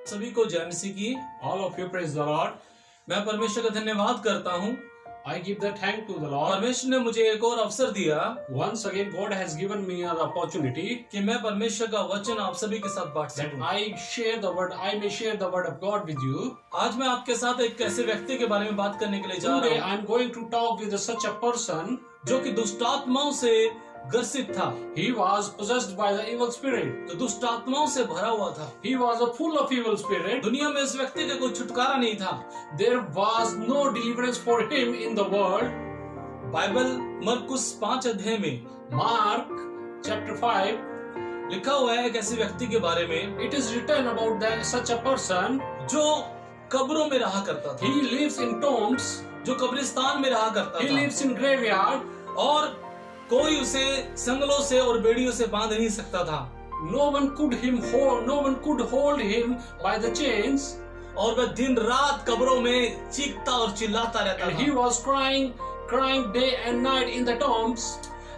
सभी को जय मसीह की। All of you praise the Lord. मैं परमेश्वर का धन्यवाद करता हूँ। I give the thank to the Lord. परमेश्वर ने मुझे एक और अवसर दिया Once again, God has given me an opportunity कि मैं परमेश्वर का वचन आप सभी के साथ बांट that सकूं। I may share the word of God with you. आज मैं आपके साथ एक ऐसे व्यक्ति के बारे में बात करने के लिए जा Today, रहा हूँ I am going to talk with such a person. जो कि दुष्ट आत्माओं से ग्रसित था। He was possessed by the evil spirit. तो दुष्ट आत्माओं से भरा हुआ था। He was full of evil spirit. दुनिया में इस व्यक्ति का कोई छुटकारा नहीं था। There was no deliverance for him in the world. Bible मरकुस 5 अध्याय में Mark chapter 5. लिखा हुआ है एक ऐसे व्यक्ति के बारे में It is written about such a person. जो कब्रों में रहा करता था। He lives in tombs. जो कब्रिस्तान में रहा करता He था lives in graveyard. और कोई उसे संगलों से और बेड़ियों से बांध नहीं सकता था। No one could hold him by the chains. और वह दिन रात कब्रों में चीखता और चिल्लाता रहता And था। he was crying day and night in the tombs.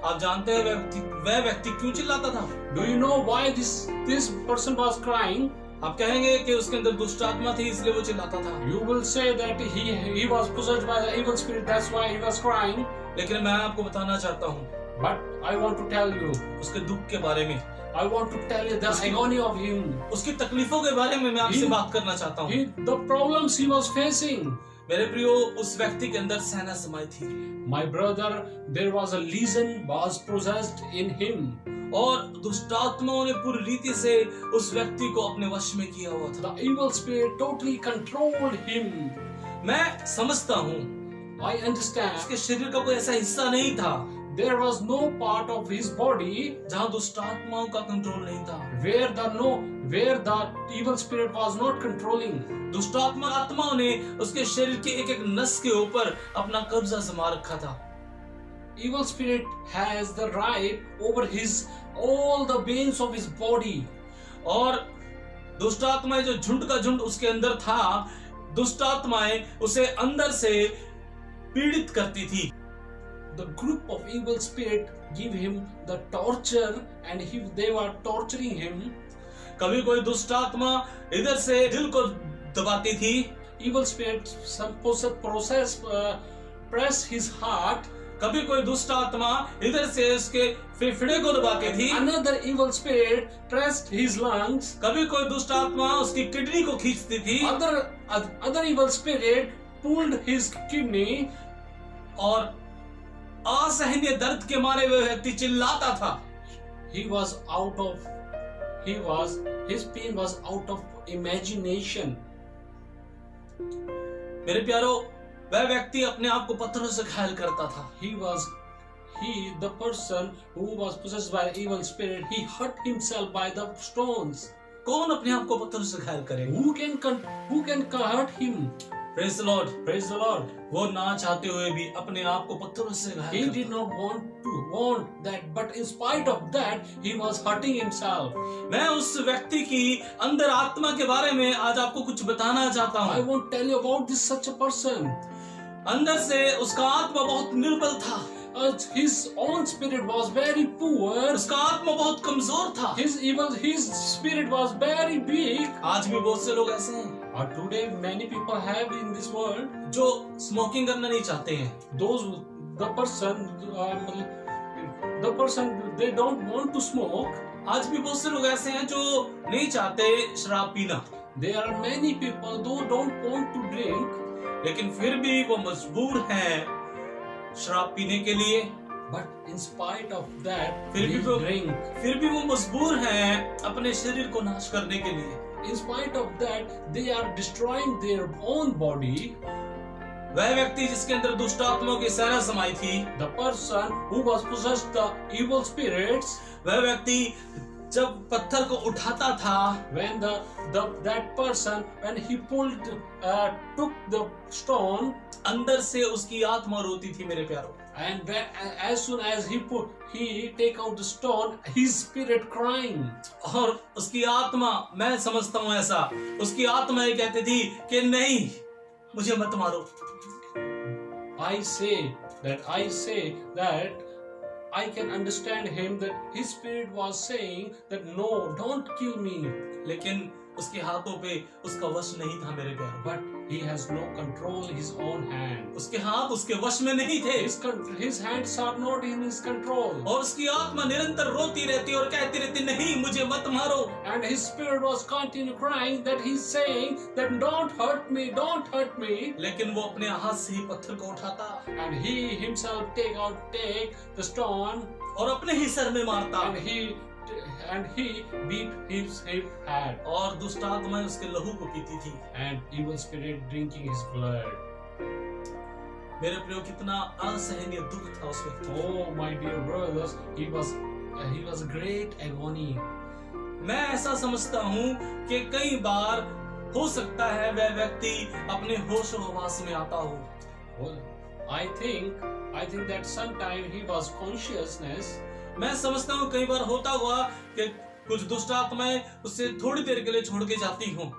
आप जानते हैं वह व्यक्ति क्यों चिल्लाता था? Do you know why this person was crying? आप कहेंगे कि उसके अंदर दुष्ट आत्मा थी इसलिए वो चिल्लाता था। You will say that he was possessed by the evil spirit, that's why he was crying. लेकिन मैं आपको बताना चाहता हूँ But I want to tell you, उसके दुख के बारे में, I want to tell you the agony of him. उसकी तकलीफों के बारे में मैं आपसे बात करना चाहता हूँ। The problems he was facing. मेरे प्रियो, उस व्यक्ति के अंदर सेना समाई थी। My brother, there was a legion was possessed in him. और दुष्ट आत्माओं ने पूरी रीति से उस व्यक्ति को अपने वश में किया हुआ था। The evil spirit totally controlled him. मैं समझता हूँ I understand. उसके शरीर का कोई ऐसा हिस्सा नहीं था There was no part of his body जहाँ दुष्ट आत्माओं का कंट्रोल नहीं था, where the evil spirit was not controlling. दुष्ट आत्माओं ने उसके शरीर के एक एक नस के ऊपर अपना कब्जा जमा रखा था। Evil spirit has the right over all the veins of his body. और दुष्ट आत्माएं जो झुंड का झुंड उसके अंदर था, दुष्ट आत्माएं उसे अंदर से पीड़ित करती थी। The group of evil spirit give him the torture and they were torturing him. कभी कोई दुष्ट आत्मा इधर से दिल को दबाती थी। Evil spirit press his heart. कभी कोई दुष्ट आत्मा इधर से उसके फेफड़े को दबाती थी। Another evil spirit pressed his lungs. कभी कोई दुष्ट आत्मा उसकी किडनी को खींचती थी। Other evil spirit pulled his kidney. और असहनीय दर्द के मारे वह व्यक्ति चिल्लाता था। His pain was out of imagination. मेरे प्यारो, वह व्यक्ति अपने आप को पत्थरों से घायल करता था। The person who was possessed by evil spirit, he hurt himself by the stones. कौन अपने आप को पत्थरों से घायल करेगा? Who can hurt him? Praise the Lord. Praise the Lord. वो ना चाहते हुए भी अपने आप को पत्थरों से घायल He करता did not want that, but in spite of that, he was hurting himself. मैं उस व्यक्ति की अंदर आत्मा के बारे में आज आपको कुछ बताना चाहता I हूँ। won't tell you about such a person. अंदर से उसका आत्मा बहुत निर्बल था। His own spirit was very poor. उसका आत्मा बहुत कमजोर था। His spirit was very weak. आज भी बहुत से लोग ऐसे हैं Today many people have in this world. जो स्मोकिंग करना नहीं चाहते हैं। The person they don't want to smoke. आज भी बहुत से लोग ऐसे हैं जो नहीं चाहते शराब पीना। There are many people who don't want to drink. लेकिन फिर भी वो मजबूर हैं शराब पीने के लिए। But in spite of that, फिर भी वो मजबूर हैं अपने शरीर को नाश करने के लिए। In spite of that, they are destroying their own body. वह व्यक्ति जिसके अंदर दुष्ट आत्माओं की सेना समाई थी, The person who was possessed the evil spirits, वह व्यक्ति जब पत्थर को उठाता था, when that person when he took the stone, अंदर से उसकी आत्मा रोती थी मेरे प्यारों। and as soon as he take out the stone, his spirit crying. और उसकी आत्मा, मैं समझता हूँ ऐसा, उसकी आत्मा ये कहती थी कि नहीं, मुझे मत मारो। I say that I can understand him that his spirit was saying that no, don't kill me. लेकिन उसके हाथों पे उसका वश नहीं था मेरे प्यारे। but he has no control his own hand. उसके हाथ उसके वश में नहीं थे His hands are not in his control. और उसकी आत्मा निरंतर रोती रहती और कहती रहती, नहीं मुझे मत मारो। And his spirit was continually crying that he's saying that don't hurt me, don't hurt me. लेकिन वो अपने हाथ से ही पत्थर को उठाता And he himself take the stone और अपने ही सर में मारता and he beat his head. और दुष्ट आत्माएं उसके लहू को पीती थी। And evil spirit drinking his blood. मेरे प्रियो, कितना असहनीय दुख था उस व्यक्ति को। Oh my dear brothers, he was great agony. मैं ऐसा समझता हूँ कि कई बार हो सकता है वह व्यक्ति अपने होश और हवास में आता हो। Well, I think that sometime he was consciousness. मैं समझता हूँ कई बार होता हुआ कि कुछ दुष्ट आत्माएं उससे थोड़ी देर के लिए छोड़ के जाती हों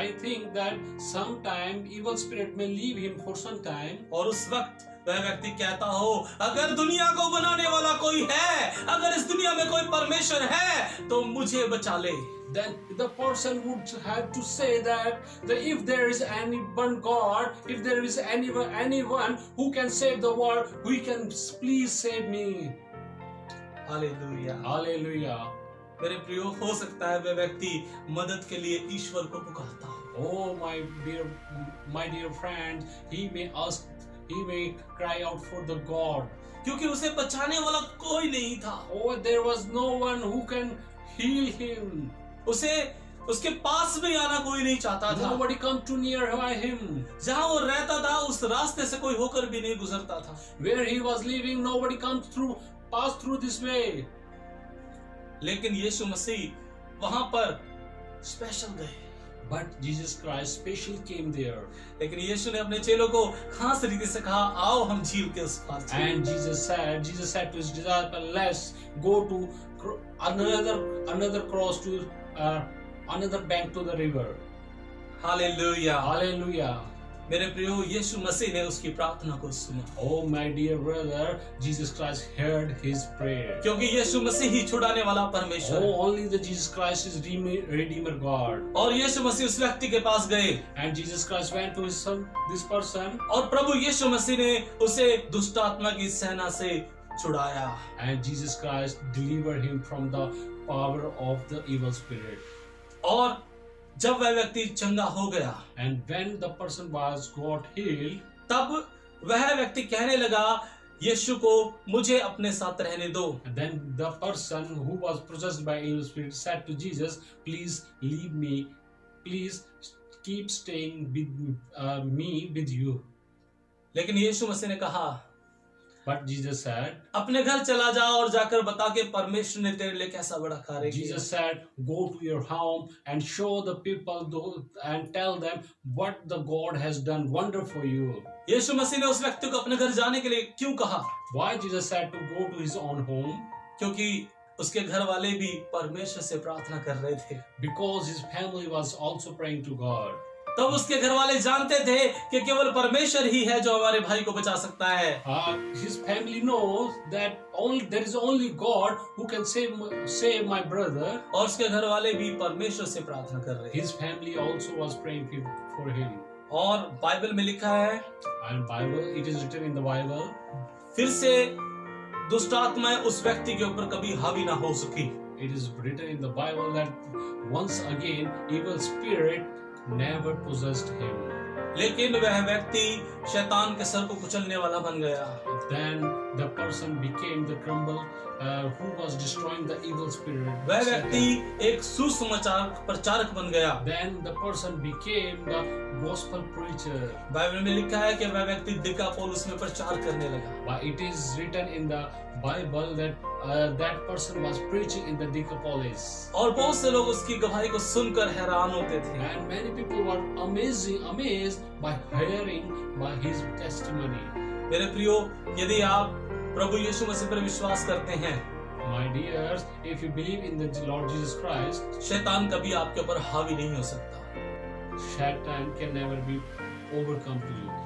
I think that sometime evil spirit may leave him for some time. और उस वक्त वह व्यक्ति कहता हो, अगर दुनिया को बनाने वाला कोई है, अगर इस दुनिया में कोई परमेश्वर है तो मुझे बचा ले। Then the person would have to say that if there is any one God, if there is anyone who can save the world, who can please save me. Hallelujah. Hallelujah. मेरे प्रियो, हो सकता है वह व्यक्ति मदद के लिए ईश्वर को पुकारता हो। Oh my dear friend, he may cry out for the God. क्योंकि उसे बचाने वाला कोई नहीं था। Oh, there was no one who can heal him. उसे उसके पास में आना कोई नहीं चाहता था। Nobody come too near him. जहाँ वो रहता था उस रास्ते से कोई होकर भी नहीं गुजरता था। Where he was living, nobody pass through this way. लेकिन यीशु मसीह वहां पर स्पेशल गए। But Jesus Christ special came there. लेकिन यीशु ने अपने चेलों को खास तरीके से कहा, आओ हम झील के उस पार चलें। And Jesus said to his disciples, let's go to another cross to another bank to the river. Hallelujah. Hallelujah. मेरे प्रियो, यीशु मसीह ने उसकी प्रार्थना को सुना। Oh my dear brother, Jesus Christ heard his prayer. क्योंकि यीशु मसीह ही छुड़ाने वाला परमेश्वर है। Oh, only the Jesus Christ is Redeemer God. और यीशु मसीह उस व्यक्ति के पास गए And Jesus Christ went to this person. और प्रभु यीशु मसीह ने उसे दुष्ट आत्मा की सेना से छुड़ाया। And Jesus Christ delivered him from the power of the evil spirit. और जब वह व्यक्ति चंगा हो गया, And when the person got healed, तब वह व्यक्ति कहने लगा, यीशु को मुझे अपने साथ रहने दो। and then the person who was possessed by evil spirit said to Jesus, please leave me, please keep staying with me with you. लेकिन यीशु मसीह ने कहा, But Jesus said, अपने घर चला जा और जाकर बता के परमेश्वर ने तेरे लिए कैसा बड़ा कार्य किया। Jesus said, go to your home and show the people and tell them what the God has done wonder for you. यीशु मसीह ने उस व्यक्ति को अपने घर जाने के लिए क्यों कहा? Why Jesus said to go to his own home? क्योंकि उसके घर वाले भी परमेश्वर से प्रार्थना कर रहे थे। Because his family was also praying to God. तब उसके घर वाले जानते थे कि केवल परमेश्वर ही है जो हमारे भाई को बचा सकता है। His family knows that there is only God who can save my brother. और उसके घर वाले भी परमेश्वर से प्रार्थना कर रहे हैं। His family also was praying for him. और बाइबल में लिखा है, And Bible, it is written in the Bible. फिर से दुष्ट आत्माएं उस व्यक्ति के ऊपर कभी हावी ना हो सकी। It is written in the Bible that once again evil spirit never possessed him. लेकिन वह व्यक्ति शैतान के सर को कुचलने वाला बन गया। Then the person became the crumble who was destroying the evil spirit. वह व्यक्ति एक सुसमाचार प्रचारक बन गया। Then the person became the gospel preacher. Bible में लिखा है कि वह व्यक्ति दिकापोलिस में प्रचार करने लगा। But it is written in the Bible that that person was preaching in the Decapolis. और बहुत से लोग उसकी गवाही को सुनकर हैरान होते थे। And many people were amazed by hearing by his testimony. मेरे प्रियो, यदि आप प्रभु यीशु मसीह पर विश्वास करते हैं, My dears, if you believe in the Lord Jesus Christ, शैतान कभी आपके ऊपर हावी नहीं हो सकता। Satan can never be overcome to you.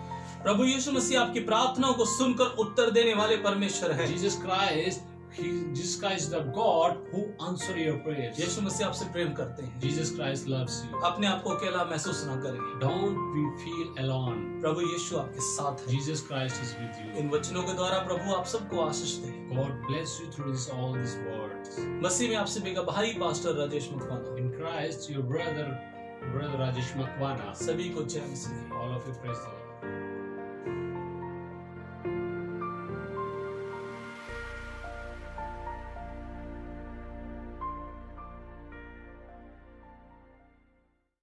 प्रभु यीशु मसीह आपकी प्रार्थनाओं को सुनकर उत्तर देने वाले परमेश्वर हैं। Jesus Christ, Jesus Christ is the God who answers your prayers. यीशु मसीह आपसे प्रेम करते हैं। Jesus Christ loves you. अपने आप को अकेला महसूस ना करें। Don't be feel alone. प्रभु यीशु आपके साथ है। Jesus Christ is with you. इन वचनों के द्वारा प्रभु आप सबको आशीष दे। God bless you through all these words. मसीह में आपसे मेरा भाई pastor Rajesh Makwana. In Christ, your brother Rajesh Makwana. सभी को जय मसीह। All of you praise the Lord.